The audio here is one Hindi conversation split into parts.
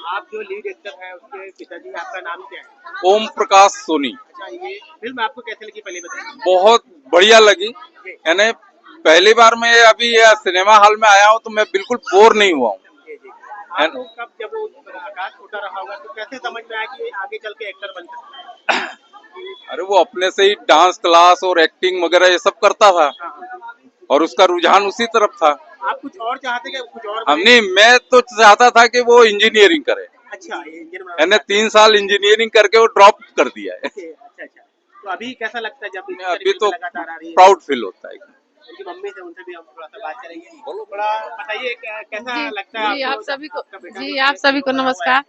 आप जो लीड एक्टर हैं उसके पिताजी, आपका नाम क्या है? ओम प्रकाश सोनी। अच्छा, ये फिल्म आपको कैसे लगी पहले बताइए? बहुत बढ़िया लगी। यानी पहली बार मैं अभी ये सिनेमा हॉल में आया हूँ तो मैं बिल्कुल बोर नहीं हुआ हूँ। जी जी। आपको कब जब वो आकाश छोटा रहा होगा तो कैसे समझ में आया कि ये आगे चल के एक्टर बन सकता है? अरे वो अपने से ही डांस क्लास और एक्टिंग वगैरह ये सब करता था हाँ हाँ। और उसका रुझान उसी तरफ था। आप कुछ और चाहते कि कुछ और बने? हमने मैं तो चाहता था कि वो इंजीनियरिंग करे। अच्छा, ये इंजन बनाना मैंने चाहते 3 साल इंजीनियरिंग करके वो ड्रॉप कर दिया है। हैं। अच्छा अच्छा। तो अभी कैसा लगता है जब इतनी सारी अभी फिल्में तो लगातार आ रही है? प्राउड फील होता है। उनकी मम्मी से, उनसे भी हम थोड़ा सा बात करेंगे। बोलो, थोड़ा बताइए कैसा जी लगता है जी आपको आप सभी को आपका बेटा जी जो आप सभी को बड़ा हुआ है? नमस्कार।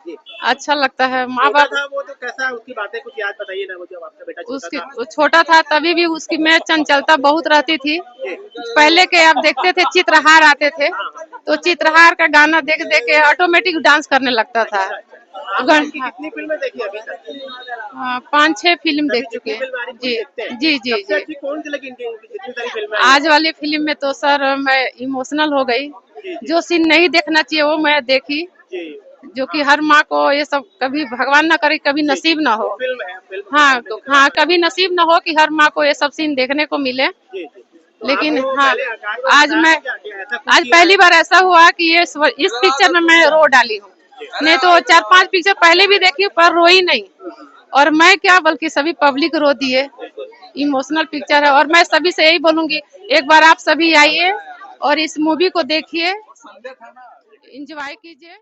जी। अच्छा लगता है माँ छोटा बाप। था वो तो कैसा, उसकी बातें कुछ याद बताइए ना, वो जब आपका बेटा छोटा उसकी था। वो छोटा था तभी भी उसकी में चंचलता बहुत रहती थी। जी। पहले के आप देखते थे चित्रहार आते थे तो चित्रहार का गाना देख देख के ऑटोमेटिक डांस करने लगता था। अच्छा अच्छा। आप इनकी हाँ, कितनी फिल्में देखी अभी तक? 5-6 फिल्म सभी देख चुके जितनी हैं। फिल्म आ रही पूरी जी देखते हैं? जी जी सबसे जी। अच्छी कौन सी लगी इनकी, इनकी जितनी सारी फिल्में आई आज हैं? वाली फिल्म में तो सर मैं इमोशनल हो गई। जी जी जो सीन नहीं देखना चाहिए वो मैं देखी। जी। जो कि हाँ हर माँ को ये सब कभी भगवान ना करे कभी जी जी। नसीब ना वो हो। फिल्म है, फिल्म के हाँ पढ़ने तो की तरह हाँ मान कभी लीजिए। नसीब न हो कि हर माँ को ये सब सीन देखने को मिले। जी जी। तो लेकिन आपको हाँ पहले आकाश ने आज बताया मैं था क्या कि ऐसा कुछ आज किया है? पहली बार ऐसा हुआ कि ये इस पिक्चर में मैं रो डाली हूँ। जी। नहीं तो 4-5 पिक्चर पहले भी देखी पर रोई नहीं। और मैं क्या बल्कि सभी पब्लिक रो दिए। इमोशनल पिक्चर है और मैं सभी से यही बोलूंगी एक बार आप सभी आइए और इस मूवी को देखिए, एंजॉय कीजिए।